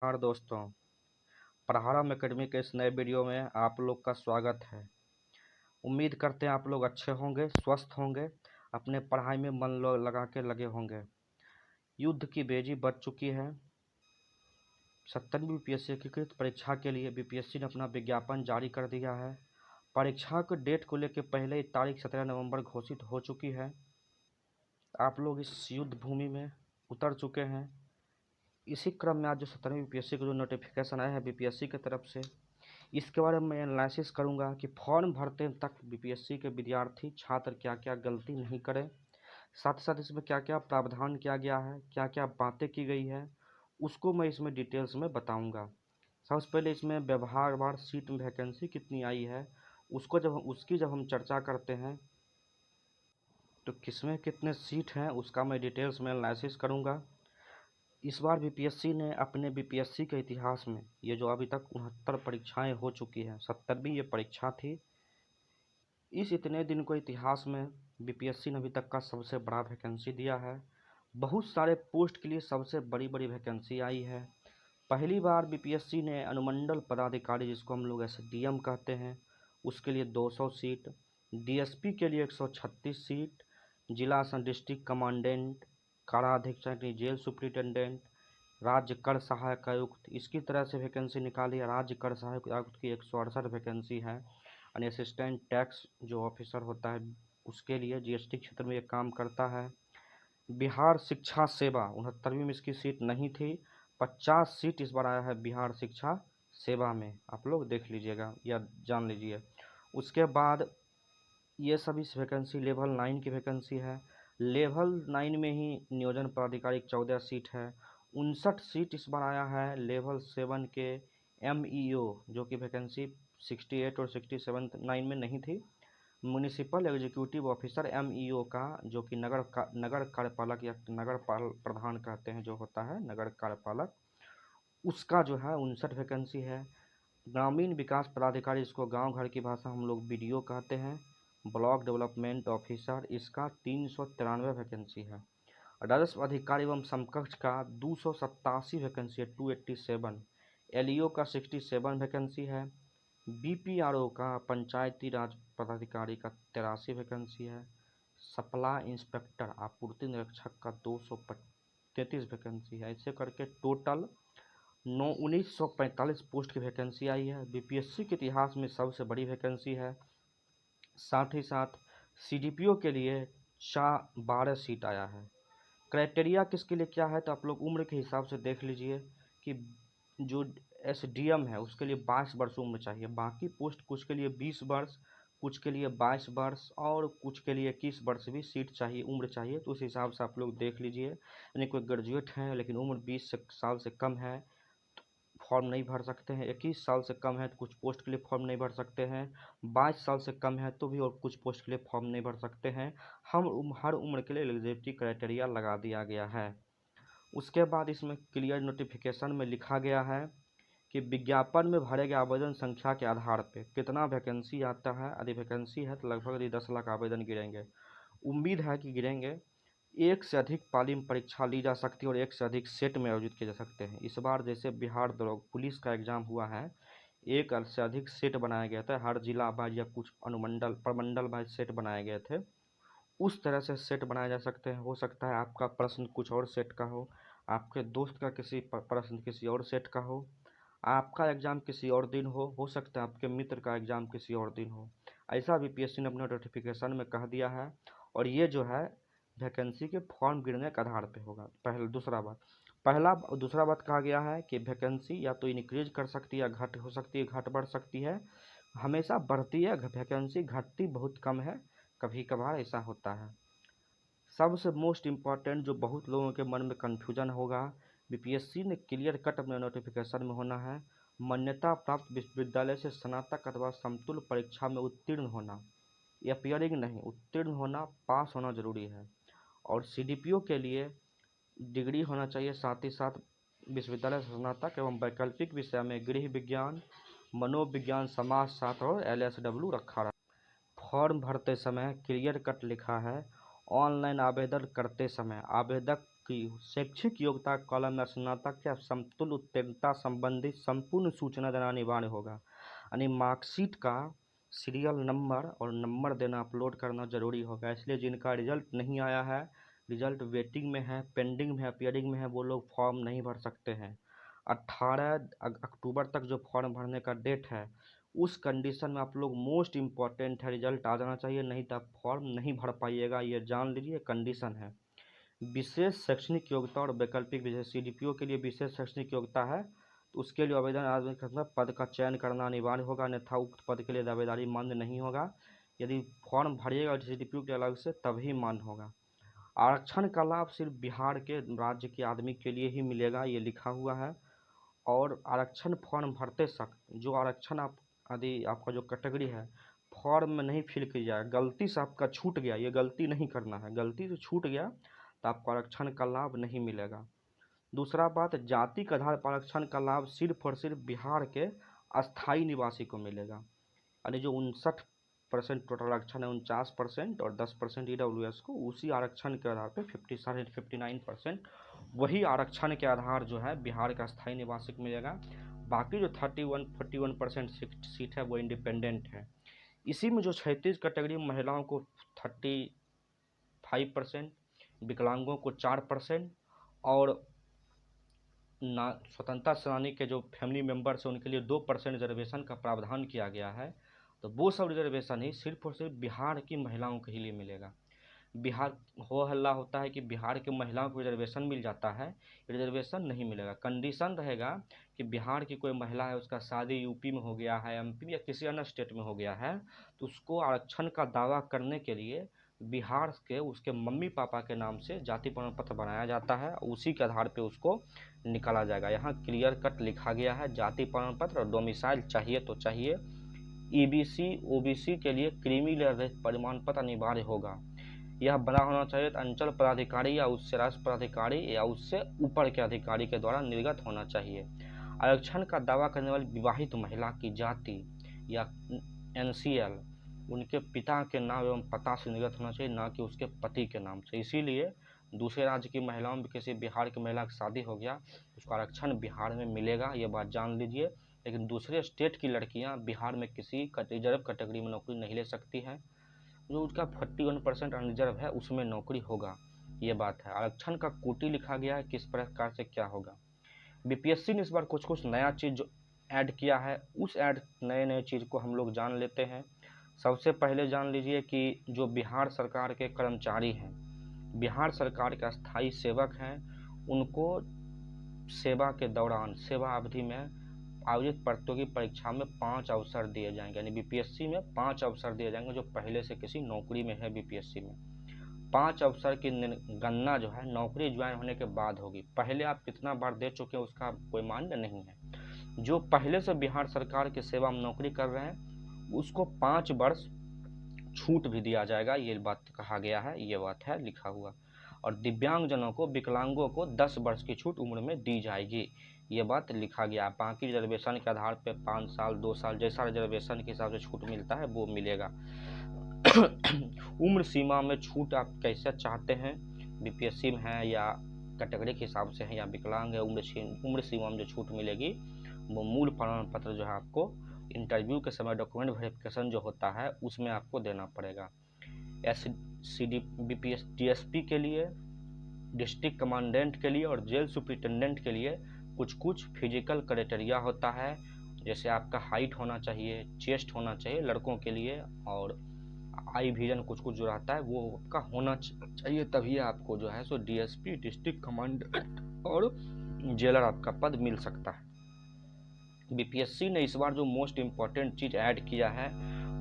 नमस्कार दोस्तों, प्रहारम एकेडमी के इस नए वीडियो में आप लोग का स्वागत है। उम्मीद करते हैं आप लोग अच्छे होंगे, स्वस्थ होंगे, अपने पढ़ाई में मन लगा के लगे होंगे। युद्ध की बेजी बढ़ चुकी है। 70वीं बीपीएससी एकीकृत परीक्षा के लिए बीपीएससी ने अपना विज्ञापन जारी कर दिया है। परीक्षा के डेट को लेकर पहले ही तारीख 17 नवंबर घोषित हो चुकी है। आप लोग इस युद्ध भूमि में उतर चुके हैं। इसी क्रम में आज जो 17वीं बीपीएससी का जो नोटिफिकेशन आया है बीपीएससी की तरफ से, इसके बारे में मैं एनालिसिस करूंगा कि फॉर्म भरते तक बीपीएससी के विद्यार्थी छात्र क्या क्या गलती नहीं करें, साथ ही साथ इसमें क्या क्या प्रावधान किया गया है, क्या क्या बातें की गई है, उसको मैं इसमें डिटेल्स में बताऊंगा। सबसे पहले इसमें व्यवहारवार सीट में वैकेंसी कितनी आई है, उसकी जब हम चर्चा करते हैं तो किसमें कितने सीट हैं उसका मैं डिटेल्स में एनालिसिस करूँगा। इस बार बीपीएससी ने अपने बीपीएससी के इतिहास में ये जो अभी तक 69 परीक्षाएं हो चुकी हैं, 70वीं ये परीक्षा थी। इस इतने दिन को इतिहास में बीपीएससी ने अभी तक का सबसे बड़ा वैकेंसी दिया है। बहुत सारे पोस्ट के लिए सबसे बड़ी बड़ी वैकेंसी आई है। पहली बार बीपीएससी ने अनुमंडल पदाधिकारी, जिसको हम लोग एसडीएम कहते हैं, उसके लिए 200 सीट, डीएसपी के लिए 136 सीट, जिला डिस्ट्रिक्ट कमांडेंट, कारा अधीक्षक, जेल सुप्रिटेंडेंट, राज्य कर सहायक आयुक्त, इसकी तरह से वैकेंसी निकाली है। राज्य कर सहायक आयुक्त की 168 वैकेंसी है। यानी असिस्टेंट टैक्स जो ऑफिसर होता है उसके लिए जीएसटी क्षेत्र में ये काम करता है। बिहार शिक्षा सेवा 69वीं में इसकी सीट नहीं थी, 50 सीट इस बार आया है बिहार शिक्षा सेवा में, आप लोग देख लीजिएगा या जान लीजिए। उसके बाद ये सभी वैकेंसी लेवल 9 की वैकेंसी है। लेवल 9 में ही नियोजन पदाधिकारी 14 सीट है। 59 सीट इस बार आया है लेवल 7 के एमईओ, जो कि वैकेंसी 68 और 67 9 में नहीं थी। म्यूनिसिपल एग्जीक्यूटिव ऑफिसर एमईओ का, जो कि नगर कार्यपालक या नगर प्रधान कहते हैं, जो होता है नगर कार्यपालक, उसका जो है 59 वैकेंसी है। ग्रामीण विकास पदाधिकारी, इसको गांव घर की भाषा हम लोग बीडीओ कहते हैं, ब्लॉक डेवलपमेंट ऑफिसर, इसका 393 वैकेंसी है। राजस्व अधिकारी एवं समकक्ष का 287 वैकेंसी है, 287। एलईओ का 67 वैकेंसी है। बीपीआरओ का, पंचायती राज पदाधिकारी का 83 वैकेंसी है। सप्लाई इंस्पेक्टर, आपूर्ति निरीक्षक का 233 वैकेंसी है। ऐसे करके टोटल 1945 पोस्ट की वैकेंसी आई है। बीपीएससी के इतिहास में सबसे बड़ी वैकेंसी है। साथ ही साथ सीडीपीओ के लिए 12 सीट आया है। क्राइटेरिया किसके लिए क्या है तो आप लोग उम्र के हिसाब से देख लीजिए कि जो एसडीएम है उसके लिए 22 वर्ष उम्र चाहिए। बाकी पोस्ट कुछ के लिए 20 वर्ष, कुछ के लिए 22 वर्ष और कुछ के लिए 21 वर्ष भी सीट चाहिए, उम्र चाहिए। तो उस हिसाब से आप लोग देख लीजिए। यानी कोई ग्रेजुएट हैं लेकिन उम्र 20 साल से कम है, फॉर्म नहीं भर सकते हैं। 21 साल से कम है तो कुछ पोस्ट के लिए फॉर्म नहीं भर सकते हैं। 22 साल से कम है तो भी और कुछ पोस्ट के लिए फॉर्म नहीं भर सकते हैं। हर उम्र के लिए एलिजिबिलिटी क्राइटेरिया लगा दिया गया है। उसके बाद इसमें क्लियर नोटिफिकेशन में लिखा गया है कि विज्ञापन में भरे गए आवेदन संख्या के आधार पर कितना वैकेंसी आता है। यदि वैकेंसी है तो लगभग यदि 10 लाख आवेदन गिरेंगे, उम्मीद है कि गिरेंगे। एक से अधिक पाली में परीक्षा ली जा सकती है और एक से अधिक सेट में आयोजित किए जा सकते हैं। इस बार जैसे बिहार दरोगा पुलिस का एग्जाम हुआ है, एक से अधिक सेट बनाया गया था, हर जिला वाइज या कुछ अनुमंडल प्रमंडल वाइज सेट बनाए गए थे। उस तरह से सेट बनाए जा सकते हैं। हो सकता है आपका प्रश्न कुछ और सेट का हो, आपके दोस्त का किसी प्रश्न किसी और सेट का हो, आपका एग्ज़ाम किसी और दिन हो सकता है आपके मित्र का एग्ज़ाम किसी और दिन हो। ऐसा बीपीएससी ने अपने नोटिफिकेशन में कह दिया है। और ये जो है वैकेंसी के फॉर्म गिरने के आधार पे होगा। दूसरा बात कहा गया है कि वैकेंसी या तो इनक्रीज कर सकती है या घट हो सकती है, घट बढ़ सकती है। हमेशा बढ़ती है वैकेंसी, घटती बहुत कम है, कभी कभार ऐसा होता है। सबसे मोस्ट इम्पॉर्टेंट जो बहुत लोगों के मन में कन्फ्यूजन होगा, बीपीएससी ने क्लियर कट अपने नोटिफिकेशन में होना है, मान्यता प्राप्त विश्वविद्यालय से स्नातक अथवा समतुल्य परीक्षा में उत्तीर्ण होना, या अपीयरिंग नहीं, उत्तीर्ण होना, पास होना जरूरी है। और सीडीपीओ के लिए डिग्री होना चाहिए। साथ ही साथ विश्वविद्यालय से स्नातक एवं वैकल्पिक विषय में गृह विज्ञान, मनोविज्ञान, समाजशास्त्र और एलएसडब्ल्यू रखा रहा। फॉर्म भरते समय क्लियर कट लिखा है, ऑनलाइन आवेदन करते समय आवेदक की शैक्षिक योग्यता कॉलम में स्नातक या समतुल्य उत्तीर्णता संबंधी संपूर्ण सूचना देना अनिवार्य होगा। यानी मार्कशीट का सीरियल नंबर और नंबर देना अपलोड करना जरूरी होगा। इसलिए जिनका रिजल्ट नहीं आया है, रिजल्ट वेटिंग में है, पेंडिंग में है, अपीयरिंग में है, वो लोग फॉर्म नहीं भर सकते हैं। 18 अक्टूबर तक जो फॉर्म भरने का डेट है, उस कंडीशन में आप लोग मोस्ट इम्पॉर्टेंट है रिजल्ट आ जाना चाहिए, नहीं तो आप फॉर्म नहीं भर पाइएगा, ये जान लीजिए, कंडीशन है। विशेष शैक्षणिक योग्यता और वैकल्पिक विषय CDPO के लिए विशेष शैक्षणिक योग्यता है, तो उसके लिए आवेदन करना, पद का चयन करना अनिवार्य होगा, अन्यथा उक्त पद के लिए दावेदारी मान्य नहीं होगा। यदि फॉर्म भरिएगा CDPO के अलग से तभी मान्य होगा। आरक्षण का लाभ सिर्फ बिहार के राज्य के आदमी के लिए ही मिलेगा, ये लिखा हुआ है। और आरक्षण फॉर्म भरते वक्त जो आरक्षण यदि आपका जो कैटेगरी है फॉर्म में नहीं फिल किया जाए, गलती से आपका छूट गया, ये गलती नहीं करना है, गलती से छूट गया तो आपको आरक्षण का लाभ नहीं मिलेगा। दूसरा बात, जाति के आधार पर आरक्षण का लाभ सिर्फ और सिर्फ बिहार के अस्थायी निवासी को मिलेगा। यानी जो 59% टोटल आरक्षण है, 49% और 10% EWS को, उसी आरक्षण के आधार पर 59% वही आरक्षण के आधार जो है बिहार का अस्थायी निवासी को मिलेगा। बाकी जो 41% सीट है वो इंडिपेंडेंट है। इसी में जो 36 कैटेगरी महिलाओं को 35%, विकलांगों को 4% और स्वतंत्रता सेनानी के जो फैमिली मेंबर्स हैं उनके लिए 2% रिजर्वेशन का प्रावधान किया गया है। तो वो सब रिजर्वेशन ही सिर्फ और सिर्फ बिहार की महिलाओं के लिए मिलेगा। बिहार हो हल्ला होता है कि बिहार की महिलाओं को रिजर्वेशन मिल जाता है, रिजर्वेशन नहीं मिलेगा। कंडीशन रहेगा कि बिहार की कोई महिला है, उसका शादी यूपी में हो गया है, MP में या किसी अन्य स्टेट में हो गया है, तो उसको आरक्षण का दावा करने के लिए बिहार के उसके मम्मी पापा के नाम से जाति प्रमाण पत्र बनाया जाता है, उसी के आधार पे उसको निकाला जाएगा। यहाँ क्लियर कट लिखा गया है, जाति प्रमाण पत्र और डोमिसाइल चाहिए तो चाहिए। EBC OBC के लिए क्रीमी लेयर प्रमाण पत्र अनिवार्य होगा। यह बना होना चाहिए अंचल पदाधिकारी या उससे राष्ट्र पदाधिकारी या उससे ऊपर के अधिकारी के द्वारा निर्गत होना चाहिए। आरक्षण का दावा करने वाली विवाहित महिला की जाति या NCL उनके पिता के नाम एवं पता से निर्गत होना चाहिए, ना कि उसके पति के नाम से। इसीलिए दूसरे राज्य की महिलाओं में किसी बिहार की महिला की शादी हो गया, उसका आरक्षण बिहार में मिलेगा, ये बात जान लीजिए। लेकिन दूसरे स्टेट की लड़कियां बिहार में किसी रिजर्व कैटेगरी में नौकरी नहीं ले सकती हैं। जो उसका 41% अनरिजर्व है उसमें नौकरी होगा, ये बात है। आरक्षण का कोटी लिखा गया है, किस प्रकार से क्या होगा। BPSC ने इस बार कुछ नया चीज़ जो ऐड किया है, उस नए चीज़ को हम लोग जान लेते हैं। सबसे पहले जान लीजिए कि जो बिहार सरकार के कर्मचारी हैं, बिहार सरकार के अस्थायी सेवक हैं, उनको सेवा के दौरान, सेवा अवधि में आयोजित प्रतियोगी परीक्षा में 5 अवसर दिए जाएंगे। यानी BPSC में 5 अवसर दिए जाएंगे जो पहले से किसी नौकरी में है। BPSC में 5 अवसर की गणना जो है नौकरी ज्वाइन होने के बाद होगी। पहले आप कितना बार दे चुके हैं उसका कोई मान्य नहीं है। जो पहले से बिहार सरकार की सेवा में नौकरी कर रहे हैं उसको 5 वर्ष छूट भी दिया जाएगा, ये बात कहा गया है, ये बात है लिखा हुआ। और दिव्यांगजनों को, विकलांगों को 10 वर्ष की छूट उम्र में दी जाएगी, ये बात लिखा गया। बाकी रिजर्वेशन के आधार पे 5 साल 2 साल जैसा रिजर्वेशन के हिसाब से छूट मिलता है वो मिलेगा। उम्र सीमा में छूट आप कैसे चाहते हैं, BPSC में है या कैटेगरी के हिसाब से है या विकलांग है, उम्र सीमा में जो छूट मिलेगी वो मूल प्रमाण पत्र जो है आपको इंटरव्यू के समय डॉक्यूमेंट वेरिफिकेशन जो होता है उसमें आपको देना पड़ेगा। DSP के लिए, डिस्ट्रिक्ट कमांडेंट के लिए और जेल सुपरिटेंडेंट के लिए कुछ फिजिकल क्राइटेरिया होता है। जैसे आपका हाइट होना चाहिए, चेस्ट होना चाहिए लड़कों के लिए, और आई विजन कुछ जो रहता है वो आपका होना चाहिए, तभी आपको जो है सो DSP, डिस्ट्रिक्ट कमांडेंट और जेलर आपका पद मिल सकता है। BPSC ने इस बार जो मोस्ट इम्पॉर्टेंट चीज़ ऐड किया है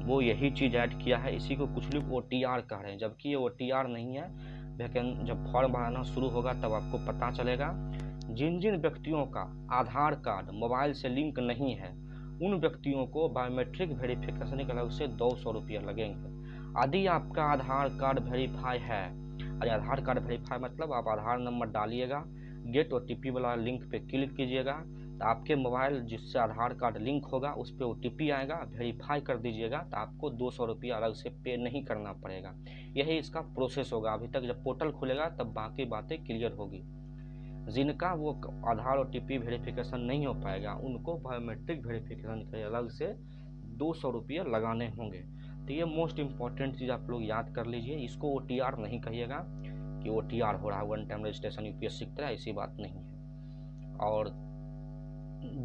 वो यही चीज़ ऐड किया है, इसी को कुछ लोग OTR कह रहे हैं, जबकि ये OTR नहीं है। लेकिन जब फॉर्म भराना शुरू होगा तब आपको पता चलेगा। जिन जिन व्यक्तियों का आधार कार्ड मोबाइल से लिंक नहीं है उन व्यक्तियों को बायोमेट्रिक वेरिफिकेशन के अलग से 200 रुपया लगेंगे। यदि आपका आधार कार्ड वेरीफाई है, अरे आधार कार्ड वेरीफाई मतलब आप आधार नंबर डालिएगा, गेट OTP वाला लिंक पे क्लिक कीजिएगा, तो आपके मोबाइल जिससे आधार कार्ड लिंक होगा उस पर OTP आएगा, वेरीफाई कर दीजिएगा तो आपको 200 रुपया अलग से पे नहीं करना पड़ेगा। यही इसका प्रोसेस होगा। अभी तक जब पोर्टल खुलेगा तब बाकी बातें क्लियर होगी। जिनका वो आधार OTP वेरिफिकेशन नहीं हो पाएगा उनको बायोमेट्रिक वेरिफिकेशन के अलग से 200 रुपये लगाने होंगे। तो ये मोस्ट इम्पॉर्टेंट चीज़ आप लोग याद कर लीजिए। इसको OTR नहीं कहिएगा कि OTR हो रहा है, वन टाइम रजिस्ट्रेशन UPSC की तरह, ऐसी बात नहीं है। और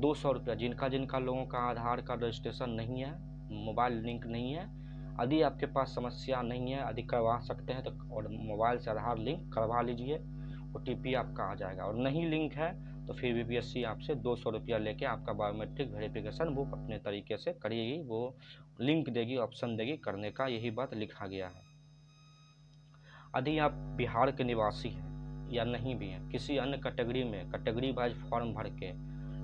200 रुपया जिनका लोगों का आधार कार्ड रजिस्ट्रेशन नहीं है, मोबाइल लिंक नहीं है, यदि आपके पास समस्या नहीं है, यदि करवा सकते हैं तो और मोबाइल से आधार लिंक करवा लीजिए, OTP आपका आ जाएगा। और नहीं लिंक है तो फिर BPSC आपसे 200 रुपया लेके आपका बायोमेट्रिक वेरिफिकेशन वो अपने तरीके से करिएगी, वो लिंक देगी, ऑप्शन देगी करने का, यही बात लिखा गया है। यदि आप बिहार के निवासी हैं या नहीं भी हैं, किसी अन्य कैटेगरी वाइज फॉर्म भर के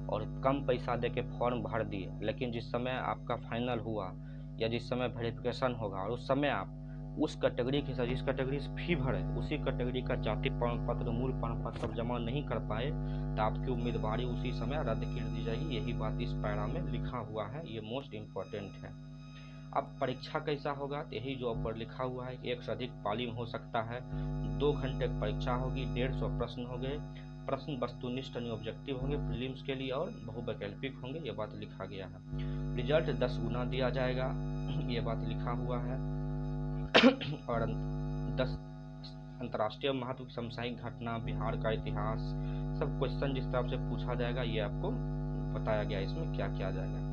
और कम पैसा दे के फॉर्म भर दिए, लेकिन जिस समय आपका फाइनल हुआ या जिस समय वेरिफिकेशन होगा और उस समय आप उस कैटेगरी के साथ जिस कैटेगरी से फी भरे उसी कैटेगरी का जाति प्रमाण पत्र, मूल प्रमाण पत्र सब जमा नहीं कर पाए तो आपकी उम्मीदवारी उसी समय रद्द कर दी जाएगी। यही बात इस पैरा में लिखा हुआ है, ये मोस्ट इम्पॉर्टेंट है। अब परीक्षा कैसा होगा तो यही जो ऊपर लिखा हुआ है, एक से अधिक पाली हो सकता है, 2 घंटे की परीक्षा होगी, 150 प्रश्न होंगे, प्रश्न वस्तुनिष्ठ यानी ऑब्जेक्टिव होंगे प्रीलिम्स के लिए और बहुवैकल्पिक होंगे, ये बात लिखा गया है। रिजल्ट 10 गुना दिया जाएगा, ये बात लिखा हुआ है। और 10 अंतर्राष्ट्रीय महत्व की समसामयिक घटना, बिहार का इतिहास, सब क्वेश्चन जिस तरह से पूछा जाएगा ये आपको बताया गया इसमें क्या किया जाएगा।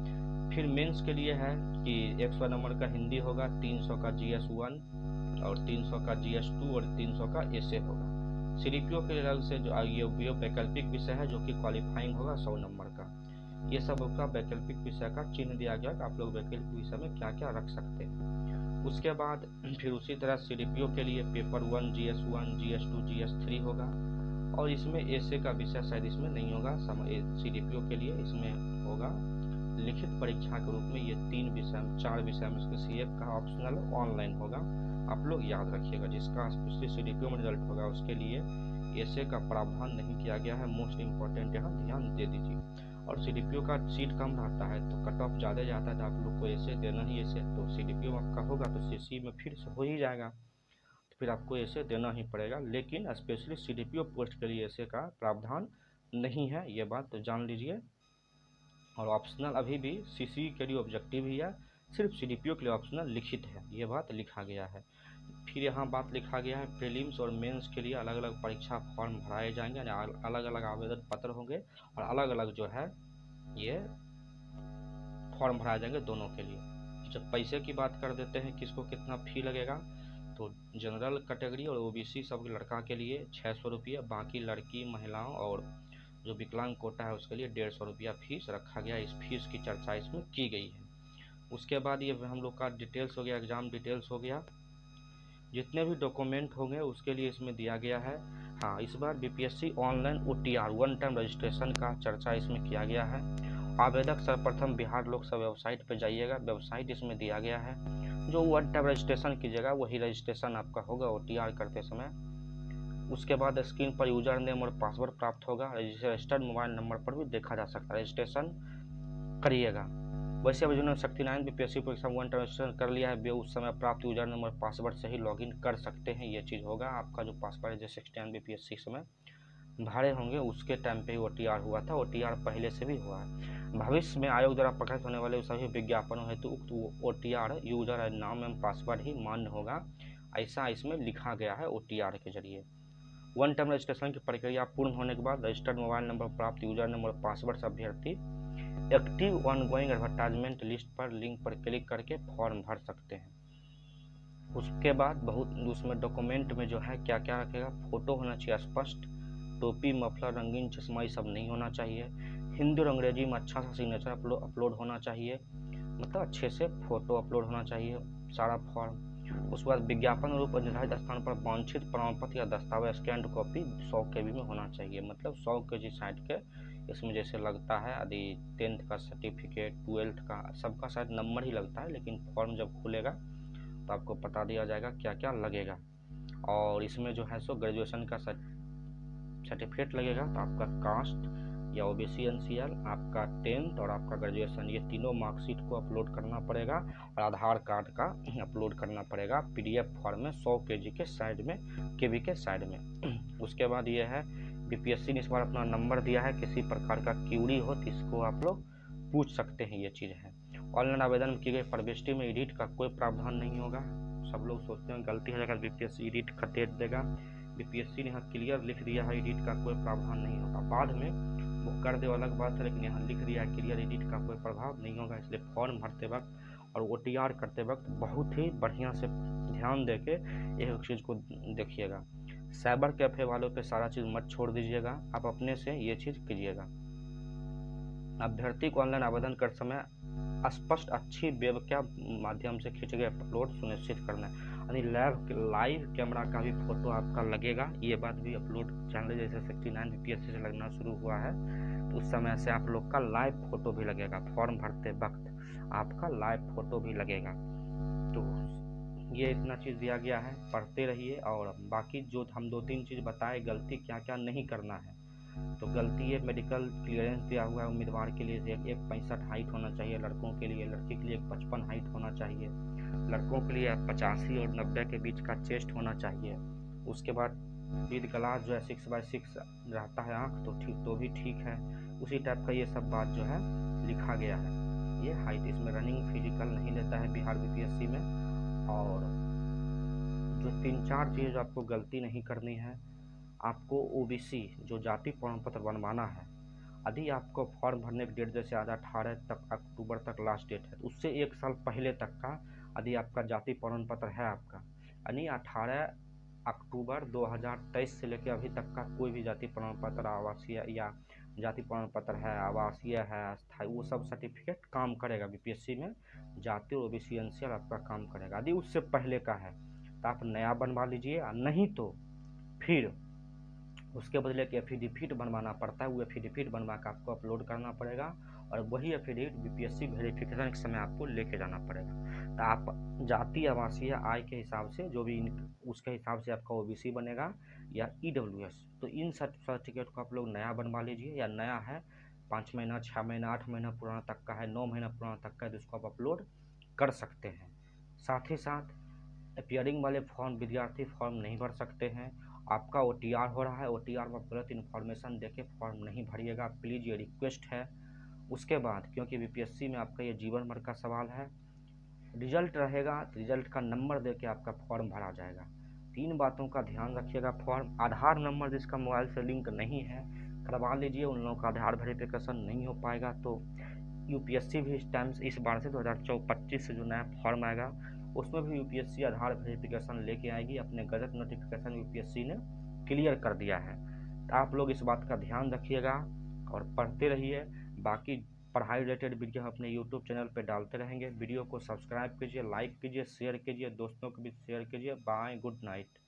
फिर मेंस के लिए है कि 100 नंबर का हिंदी होगा, 300 का GS1 और 300 का GS2 और 300 का ऐसे होगा। CDPO के अलग से जो ये वैकल्पिक विषय है जो कि क्वालिफाइंग होगा 100 नंबर का। ये सब का वैकल्पिक विषय का चिन्ह दिया गया कि आप लोग वैकल्पिक विषय में क्या क्या रख सकते हैं। उसके बाद फिर उसी तरह CDPO के लिए पेपर 1 GS1 GS2 GS3 होगा और इसमें ऐसे का विषय शायद इसमें नहीं होगा। CDPO के लिए इसमें होगा लिखित परीक्षा के रूप में ये 4 विषय में से CF का ऑप्शनल ऑनलाइन होगा। आप लोग याद रखिएगा, जिसका CDPO में रिजल्ट होगा उसके लिए ऐसे का प्रावधान नहीं किया गया है। मोस्ट इम्पोर्टेंट यहाँ ध्यान दे दीजिए। और CDPO का सीट कम रहता है तो कट ऑफ ज़्यादा जाता है तो आप लोग को ऐसे देना ही ऐसे, तो CDPO में आपका होगा तो CC में फिर से हो ही जाएगा, तो फिर आपको ऐसे देना ही पड़ेगा। लेकिन स्पेशली CDPO पोस्ट के लिए ऐसे का प्रावधान नहीं है, ये बात तो जान लीजिए। और ऑप्शनल अभी भी CC के लिए ऑब्जेक्टिव ही है, सिर्फ CDPO के लिए ऑप्शनल लिखित है, ये बात लिखा गया है। फिर यहाँ बात लिखा गया है प्रीलिम्स और मेंस के लिए अलग अलग परीक्षा फॉर्म भराए जाएंगे, अलग अलग आवेदन पत्र होंगे और अलग अलग जो है ये फॉर्म भराए जाएंगे दोनों के लिए। जब पैसे की बात कर देते हैं किसको कितना फी लगेगा, तो जनरल कैटेगरी और OBC सब लड़का के लिए 600 रुपया, बाकी लड़की महिलाओं और जो विकलांग कोटा है उसके लिए 150 रुपया फीस रखा गया। इस फीस की चर्चा इसमें की गई है। उसके बाद ये हम लोग का डिटेल्स हो गया, एग्ज़ाम डिटेल्स हो गया, जितने भी डॉक्यूमेंट होंगे उसके लिए इसमें दिया गया है। हाँ, इस बार BPSC online OTR one time registration का चर्चा इसमें किया गया है। आवेदक सर्वप्रथम बिहार लोक सेवा वेबसाइट पर जाइएगा, वेबसाइट इसमें दिया गया है। जो वन टाइम रजिस्ट्रेशन कीजिएगा वही रजिस्ट्रेशन आपका होगा OTR करते समय। उसके बाद स्क्रीन पर यूजर नेम और पासवर्ड प्राप्त होगा, रजिस्टर्ड मोबाइल नंबर पर भी देखा जा सकता है, रजिस्ट्रेशन करिएगा। वैसे अभी जिन्होंने शक्ति9 BPSC परीक्षा वन टाइम रजिस्ट्रेशन कर लिया है वे उस समय प्राप्त यूजर नंबर पासवर्ड से ही लॉगिन कर सकते हैं। ये चीज़ होगा, आपका जो पासवर्ड है जो शक्ति9 BPSC समय भाड़े होंगे उसके टाइम पे ही OTR हुआ था, OTR पहले से भी हुआ है। भविष्य में आयोग द्वारा प्रकाशित होने वाले सभी विज्ञापनों हेतु उक्त OTR यूजर नाम एवं पासवर्ड ही मान्य होगा, ऐसा इसमें लिखा गया है OTR के जरिए। वन टाइम रजिस्ट्रेशन की प्रक्रिया पूर्ण होने के बाद रजिस्टर्ड मोबाइल नंबर प्राप्त यूजर नंबर और पासवर्ड से अभ्यर्थी एक्टिव ऑनगोइंग एडवर्टाइजमेंट लिस्ट पर लिंक पर क्लिक करके फॉर्म भर सकते हैं। उसके बाद उसमें डॉक्यूमेंट में जो है क्या क्या रखेगा, फोटो होना चाहिए स्पष्ट, टोपी मफलर रंगीन चश्मा ये सब नहीं होना चाहिए, हिंदी और अंग्रेजी में अच्छा सा सिग्नेचर अपलोड होना चाहिए, मतलब अच्छे से फोटो अपलोड होना चाहिए सारा फॉर्म। उसके बाद विज्ञापन रूप निर्धारित स्थान पर वांछित प्रमाण पत्र या दस्तावेज स्कैंड कॉपी 100 KB में होना चाहिए, मतलब 100 kg साइड के इसमें जैसे लगता है यदि 10th का सर्टिफिकेट 12th का सबका शायद नंबर ही लगता है, लेकिन फॉर्म जब खुलेगा तो आपको बता दिया जाएगा क्या क्या लगेगा। और इसमें जो है सो ग्रेजुएशन का सर्टिफिकेट लगेगा, तो आपका कास्ट या ओबीसी एनसीएल, आपका 10th और आपका ग्रेजुएशन, ये तीनों मार्कशीट को अपलोड करना पड़ेगा और आधार कार्ड का अपलोड करना पड़ेगा पीडीएफ फॉर्म में 100 केजी के साइड में, केबी के साइड में। उसके बाद ये है बीपीएससी ने इस बार अपना नंबर दिया है, किसी प्रकार का क्यूरी हो तो इसको आप लोग पूछ सकते हैं, ये चीज़ है। ऑनलाइन आवेदन में की गई प्रविष्टि में एडिट का कोई प्रावधान नहीं होगा। सब लोग सोचते हैं गलती हो जाएगा बीपीएससी एडिट कर देगा, बीपीएससी ने यहाँ क्लियर लिख दिया है एडिट का कोई प्रावधान नहीं होगा। बाद में वो कर दे अलग बात है, लेकिन यहाँ लिख दिया है क्लियर एडिट का कोई प्रभाव नहीं होगा। इसलिए फॉर्म भरते वक्त और ओटीआर करते वक्त बहुत ही बढ़िया से ध्यान दे के एक चीज़ को देखिएगा। साइबर कैफ़े वालों पे सारा चीज़ मत छोड़ दीजिएगा, आप अपने से ये चीज़ कीजिएगा। अभ्यर्थी को ऑनलाइन आवेदन करते समय स्पष्ट अच्छी वेबकैम माध्यम से खींचे गए अपलोड सुनिश्चित करना है, यानी लाइव कैमरा का भी फोटो आपका लगेगा। ये बात भी अपलोड जान लीजिए, जैसे 69 बीपीएससी से लगना शुरू हुआ है तो उस समय से आप लोग का लाइव फोटो भी लगेगा, फॉर्म भरते वक्त आपका लाइव फोटो भी लगेगा। तो ये इतना चीज़ दिया गया है, पढ़ते रहिए। और बाकी जो हम 2-3 चीज़ बताए गलती क्या क्या नहीं करना है, तो गलती है मेडिकल क्लियरेंस दिया हुआ है उम्मीदवार के लिए, एक 65 हाइट होना चाहिए लड़कों के लिए, लड़की के लिए 55 हाइट होना चाहिए, लड़कों के लिए 85 और 90 के बीच का चेस्ट होना चाहिए। उसके बाद विद ग्लास जो है 6x6 रहता है आँख, तो ठीक तो भी ठीक है, उसी टाइप का ये सब बात जो है लिखा गया है। ये हाइट, इसमें रनिंग फिजिकल नहीं लेता है बिहार बीपीएससी में। और जो 3-4 चीज़ आपको गलती नहीं करनी है, आपको ओबीसी जो जाति प्रमाण पत्र बनवाना है, यदि आपको फॉर्म भरने की डेट जैसे आज 18 तक अक्टूबर तक लास्ट डेट है, तो उससे 1 साल पहले तक का यदि आपका जाति प्रमाण पत्र है आपका, यानी 18 अक्टूबर 2023 से लेकर अभी तक का कोई भी जाति प्रमाण पत्र, आवासीय या जाति प्रमाण पत्र है, आवासीय है, अस्थायी, वो सब सर्टिफिकेट काम करेगा बीपीएससी में। जाति और ओबीसी एनसीएल आपका काम करेगा। यदि उससे पहले का है तो आप नया बनवा लीजिए, नहीं तो फिर उसके बदले एक एफिडेविट बनवाना पड़ता है, वो एफिडेविट बनवा कर आपको अपलोड करना पड़ेगा और वही एफिडेविट बीपीएससी वेरिफिकेशन के समय आपको लेके जाना पड़ेगा। तो आप जाति, आवासीय, आय के हिसाब से जो भी उसके हिसाब से आपका ओबीसी बनेगा या ईडब्ल्यूएस, तो इन सर्टिफिकेट को आप लोग नया बनवा लीजिए, या नया है 5 महीना, 6 महीना, 8 महीना पुराना तक का है, 9 महीना पुराना तक का है, तो इसको आप अपलोड कर सकते हैं। साथ ही साथ अपीयरिंग वाले फॉर्म, विद्यार्थी फॉर्म नहीं भर सकते हैं। आपका ओटीआर हो रहा है, ओटीआर में गलत इन्फॉर्मेशन देके फॉर्म नहीं भरिएगा प्लीज़, ये रिक्वेस्ट है। उसके बाद क्योंकि बीपीएससी में आपका ये जीवन भर का सवाल है, रिजल्ट रहेगा, रिजल्ट का नंबर देके आपका फॉर्म भरा जाएगा। 3 बातों का ध्यान रखिएगा। फॉर्म, आधार नंबर जिसका मोबाइल से लिंक नहीं है करवा लीजिए, उन लोगों का आधार वेरिफिकेशन नहीं हो पाएगा। तो यूपीएससी भी इस बार से 2025 से जो नया फॉर्म आएगा उसमें भी यूपीएससी आधार वेरिफिकेशन लेके आएगी, अपने गजट नोटिफिकेशन यूपीएससी ने क्लियर कर दिया है। तो आप लोग इस बात का ध्यान रखिएगा और पढ़ते रहिए। बाकी पढ़ाई रिलेटेड वीडियो हम अपने यूट्यूब चैनल पे डालते रहेंगे। वीडियो को सब्सक्राइब कीजिए, लाइक कीजिए, शेयर कीजिए, दोस्तों को भी शेयर कीजिए। Bye, good night.